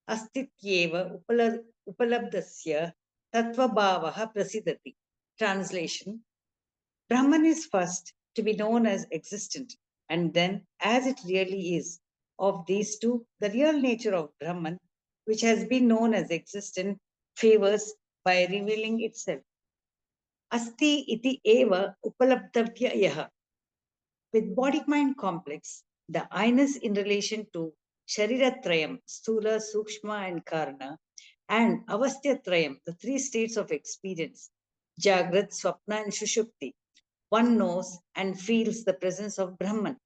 Astit eva upalabdasya tattva bhavaha prasidati. Translation, Brahman is first to be known as existent, and then as it really is. Of these two, the real nature of Brahman, which has been known as existent, favors by revealing itself. Asti iti eva upalabdavya yaha. With body-mind complex, the I-ness in relation to Shariratrayam, Sthula, Sukshma and Karna, and Avastyatrayam, the three states of experience, Jagrat, Swapna and Shushupti, one knows and feels the presence of Brahman,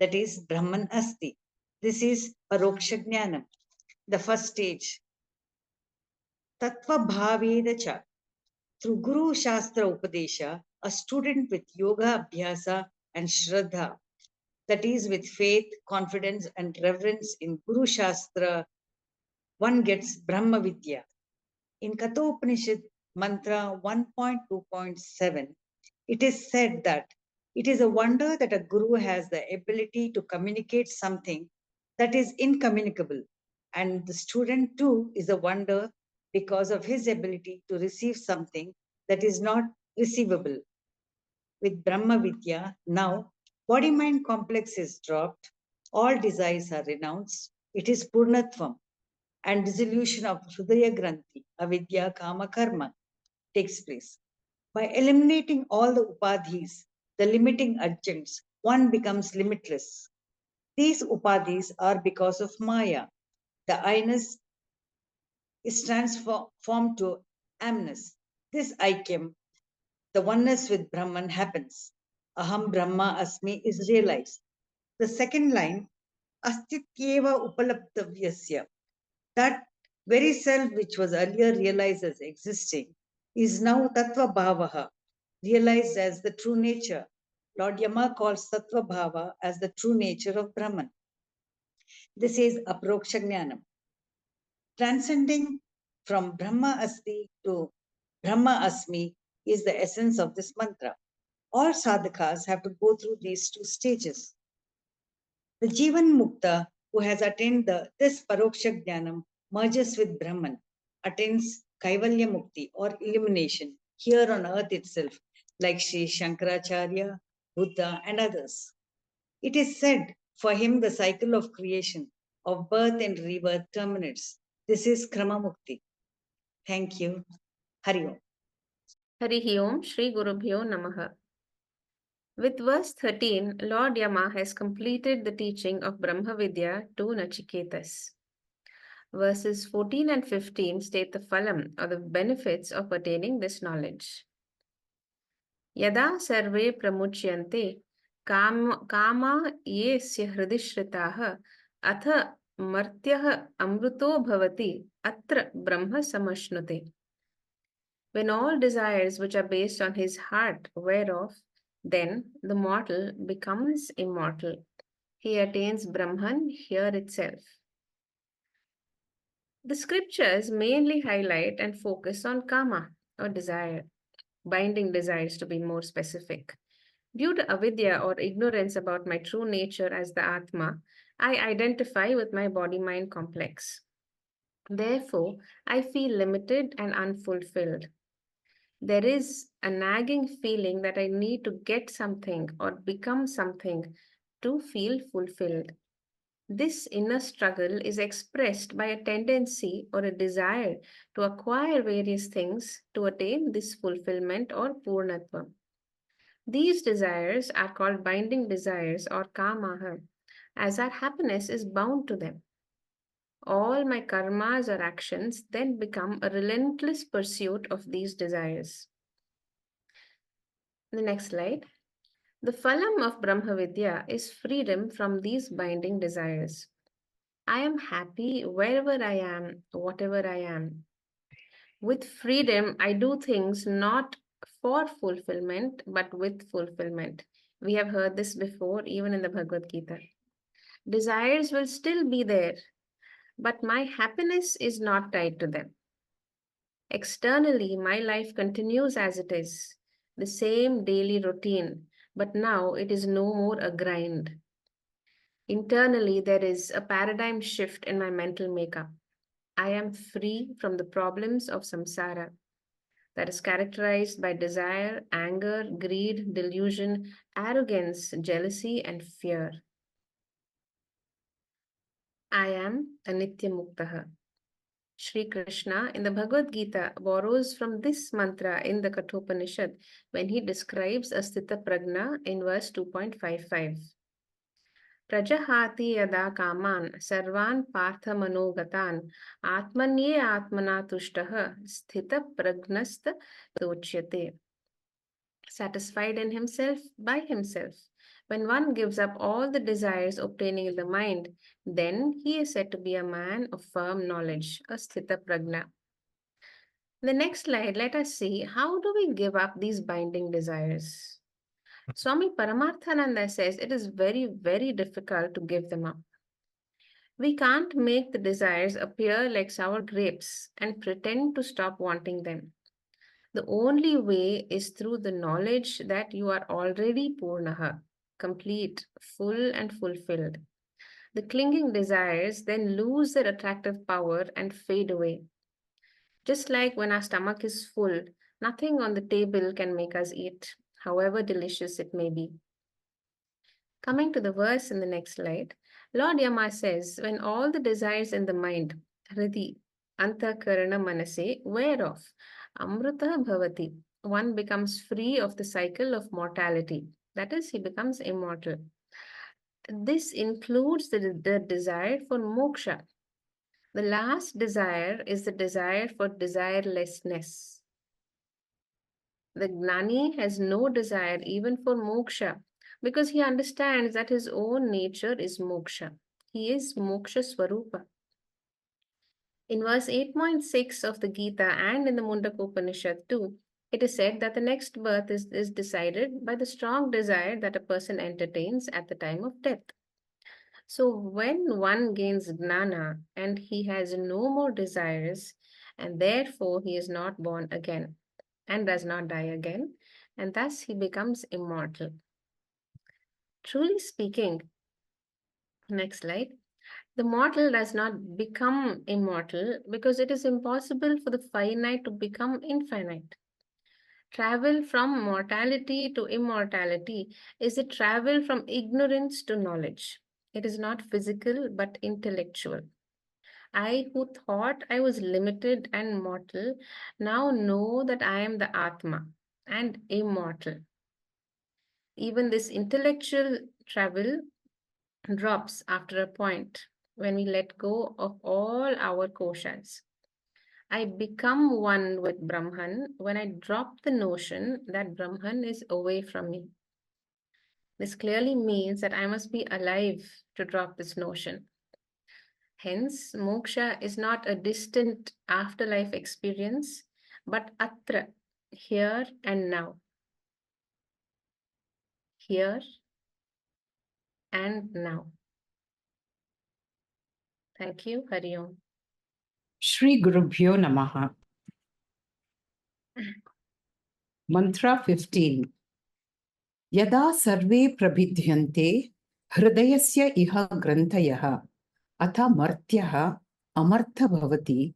that is Brahman Asti. This is Paroksha Jnanam, the first stage. Tattva Bhavedacha. Through Guru Shastra Upadesha, a student with yoga abhyasa and shraddha, that is with faith, confidence and reverence in Guru Shastra, one gets Brahma Vidya. In Kathopanishad mantra 1.2.7, it is said that it is a wonder that a guru has the ability to communicate something that is incommunicable. And the student too is a wonder because of his ability to receive something that is not receivable. With Brahma Vidya, now body-mind complex is dropped, all desires are renounced, it is Purnatvam, and dissolution of Hridaya Granthi, Avidya, Kama, Karma takes place. By eliminating all the upadhis, the limiting adjuncts, one becomes limitless. These upadhis are because of Maya, the I-ness is transformed to amness. This aikyam, the oneness with Brahman, happens. Aham Brahma Asmi is realized. The second line, Astityeva Upalaptavyasya, that very self which was earlier realized as existing, is now Tattva Bhavaha, realized as the true nature. Lord Yama calls Tattva Bhava as the true nature of Brahman. This is Aproksha Jnanam. Transcending from Brahma Asti to Brahma Asmi is the essence of this mantra. All sadhakas have to go through these two stages. The Jivan Mukta, who has attained this Paroksha Jnanam, merges with Brahman, attains Kaivalya Mukti or illumination here on earth itself, like Sri Shankaracharya, Buddha, and others. It is said for him the cycle of creation, of birth and rebirth terminates. This is Krama Mukti. Thank you. Hari Om. Harihi Om Shri Gurubhyo Namaha. With verse 13, Lord Yama has completed the teaching of Brahma Vidya to Nachiketas. Verses 14 and 15 state the phalam, or the benefits of attaining this knowledge. Yada sarve pramuchyante kama yesya hridishritaha atha martyah amruto bhavati atra brahma samashnute. When all desires which are based on his heart wear off, then the mortal becomes immortal. He attains Brahman here itself. The scriptures mainly highlight and focus on kama, or desire, binding desires to be more specific. Due to avidya, or ignorance about my true nature as the Atma, I identify with my body-mind complex. Therefore, I feel limited and unfulfilled. There is a nagging feeling that I need to get something or become something to feel fulfilled. This inner struggle is expressed by a tendency or a desire to acquire various things to attain this fulfillment or purnatva. These desires are called binding desires or kamaha, as our happiness is bound to them. All my karmas or actions then become a relentless pursuit of these desires. The next slide. The phalam of Brahma Vidya is freedom from these binding desires. I am happy wherever I am, whatever I am. With freedom, I do things not for fulfillment, but with fulfillment. We have heard this before, even in the Bhagavad Gita. Desires will still be there, but my happiness is not tied to them. Externally, my life continues as it is, the same daily routine, but now it is no more a grind. Internally, there is a paradigm shift in my mental makeup. I am free from the problems of samsara that is characterized by desire, anger, greed, delusion, arrogance, jealousy, and fear. I am a Nitya Muktaha. Sri Krishna in the Bhagavad Gita borrows from this mantra in the Kathopanishad when he describes a Sthita Prajna in verse 2.55. Prajahati yada kaman sarvan partha manogatan atmanye atmana tushtaha sthita pragnasta dochyate. Satisfied in himself by himself. When one gives up all the desires obtaining in the mind, then he is said to be a man of firm knowledge, a sthita prajna. In the next slide, let us see how do we give up these binding desires. Swami Paramarthananda says it is very, very difficult to give them up. We can't make the desires appear like sour grapes and pretend to stop wanting them. The only way is through the knowledge that you are already Purnaha, complete, full and fulfilled. The clinging desires then lose their attractive power and fade away. Just like when our stomach is full, nothing on the table can make us eat, however delicious it may be. Coming to the verse in the next slide, Lord Yama says, when all the desires in the mind, hridi, antakarana manase, wear off, amruta bhavati, one becomes free of the cycle of mortality. That is, he becomes immortal. This includes the desire for moksha. The last desire is the desire for desirelessness. The Gnani has no desire even for moksha because he understands that his own nature is moksha. He is moksha swarupa. In verse 8.6 of the Gita and in the Mundakopanishad too, it is said that the next birth is decided by the strong desire that a person entertains at the time of death. So when one gains gnana and he has no more desires, and therefore he is not born again and does not die again, and thus he becomes immortal. Truly speaking, next slide, the mortal does not become immortal because it is impossible for the finite to become infinite. Travel from mortality to immortality is a travel from ignorance to knowledge. It is not physical but intellectual. I, who thought I was limited and mortal, now know that I am the Atma and immortal. Even this intellectual travel drops after a point when we let go of all our koshas. I become one with Brahman when I drop the notion that Brahman is away from me. This clearly means that I must be alive to drop this notion. Hence, moksha is not a distant afterlife experience, but atra, here and now. Here and now. Thank you. Hari Om. Shri Gurubhyo Namaha. Mantra 15. Yada sarve prabhidyante hridayasya iha grantayah atha martyah amartha bhavati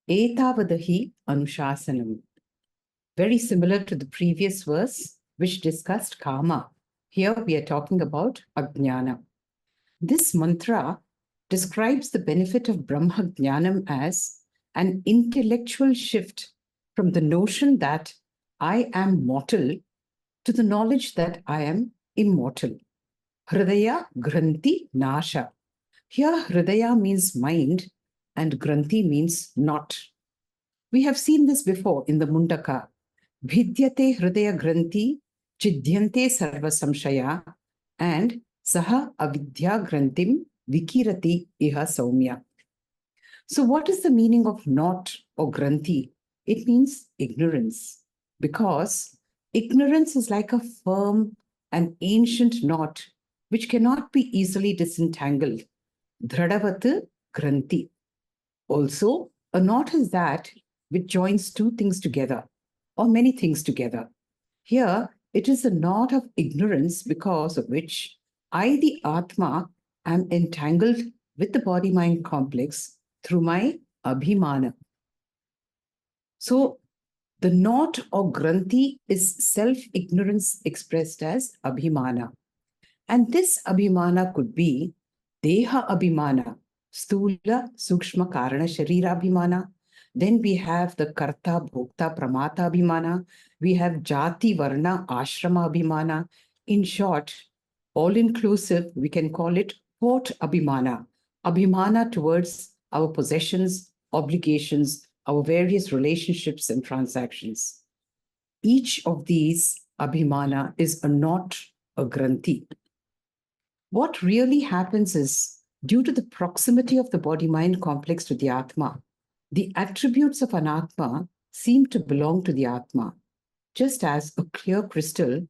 etavadahi anushasanam. Very similar to the previous verse, which discussed karma. Here we are talking about ajnana. This mantra describes the benefit of Brahma Jnanam as an intellectual shift from the notion that I am mortal to the knowledge that I am immortal. Hridaya Granthi Nasha. Here, Hridaya means mind and Granthi means not. We have seen this before in the Mundaka. Bhidyate Hridaya Granthi Chidyante Sarva Samshaya and Saha Avidya Granthim Vikirati Iha Saumya. So, what is the meaning of not or Granthi? It means ignorance, because ignorance is like a firm and ancient knot which cannot be easily disentangled. Dhradavatu Granthi. Also, a knot is that which joins two things together or many things together. Here, it is a knot of ignorance because of which I, the Atma, am entangled with the body-mind complex through my abhimana. So, the knot or granthi is self-ignorance expressed as abhimana. And this abhimana could be deha abhimana, stula, sukshma, karana, sharira abhimana. Then we have the karta, bhokta, pramata abhimana. We have jati, varna, ashrama abhimana. In short, all-inclusive, we can call it port abhimana. Abhimana towards our possessions, obligations, our various relationships and transactions. Each of these abhimana is a knot, a granthi. What really happens is, due to the proximity of the body-mind complex to the Atma, the attributes of an Atma seem to belong to the Atma, just as a clear crystal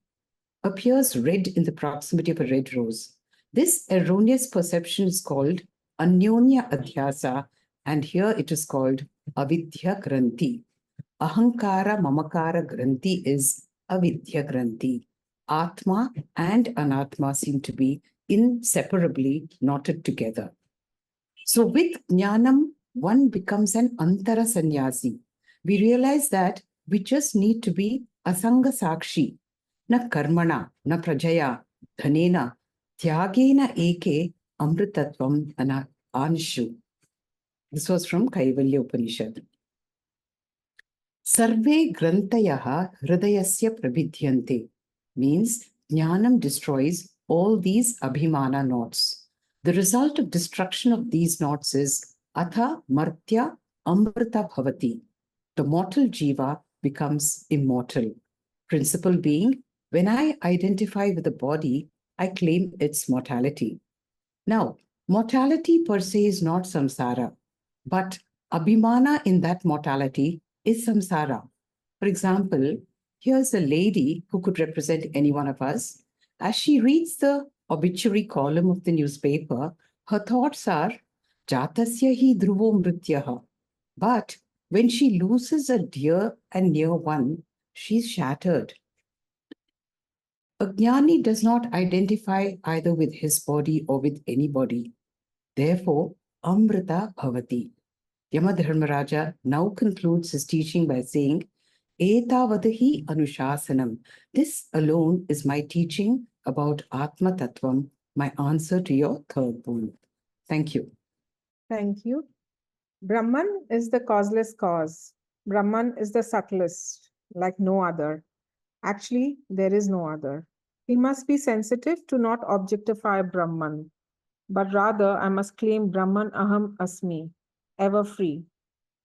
appears red in the proximity of a red rose. This erroneous perception is called Anyonya Adhyasa, and here it is called Avidya Granthi. Ahankara Mamakara Granthi is Avidya Granthi. Atma and Anatma seem to be inseparably knotted together. So with Jnanam, one becomes an Antara Sannyasi. We realize that we just need to be Asanga Sakshi, na karmana, na prajaya, dhanena, tyagena eke amritatvam anshu. This was from Kaivalya Upanishad. Sarve grantayaha hridayasya prabhidyante means Jnanam destroys all these abhimana knots. The result of destruction of these knots is Atha Martya Amrita Bhavati. The mortal jiva becomes immortal. Principle being, when I identify with the body, I claim its mortality. Now, mortality per se is not samsara, but abhimana in that mortality is samsara. For example, here's a lady who could represent any one of us. As she reads the obituary column of the newspaper, her thoughts are, Jatasya hi dhruvo mrityaha. But when she loses a dear and near one, she's shattered. A jnani does not identify either with his body or with anybody. Therefore, Amrita Bhavati. Yamadharmaraja now concludes his teaching by saying, Etavadahi Anushasanam. This alone is my teaching about Atma Tattvam, my answer to your third point. Thank you. Thank you. Brahman is the causeless cause. Brahman is the subtlest, like no other. Actually, there is no other. We must be sensitive to not objectify Brahman, but rather I must claim Brahman Aham Asmi, ever free.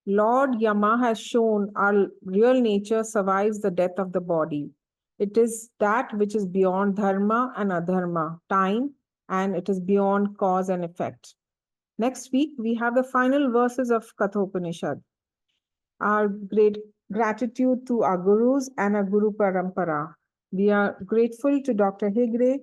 Lord Yama has shown our real nature survives the death of the body. It is that which is beyond dharma and adharma, time, and it is beyond cause and effect. Next week, we have the final verses of Kathopanishad. Our great gratitude to our gurus and our Guru Parampara. We are grateful to Dr. Hegre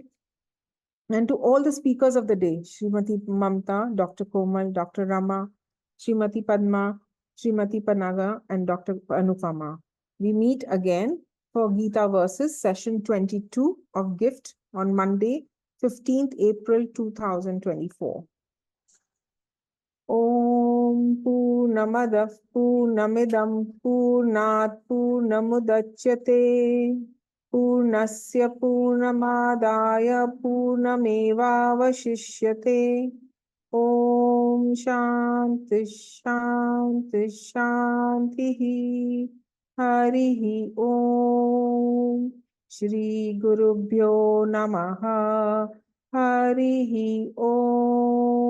and to all the speakers of the day, Srimati Mamta, Dr. Komal, Dr. Rama, Srimati Padma, Srimati Panaga, and Dr. Anupama. We meet again for Gita Verses session 22 of GIFT on Monday, 15th April 2024. Om Purnamadah Purnamidam Purnat Purnamudachyate Purnasya Purnamadaya Purnamevavashishyate. Om Shanti Shanti Shanti Harihi Om Shri Gurubhyo Namaha Harihi Om.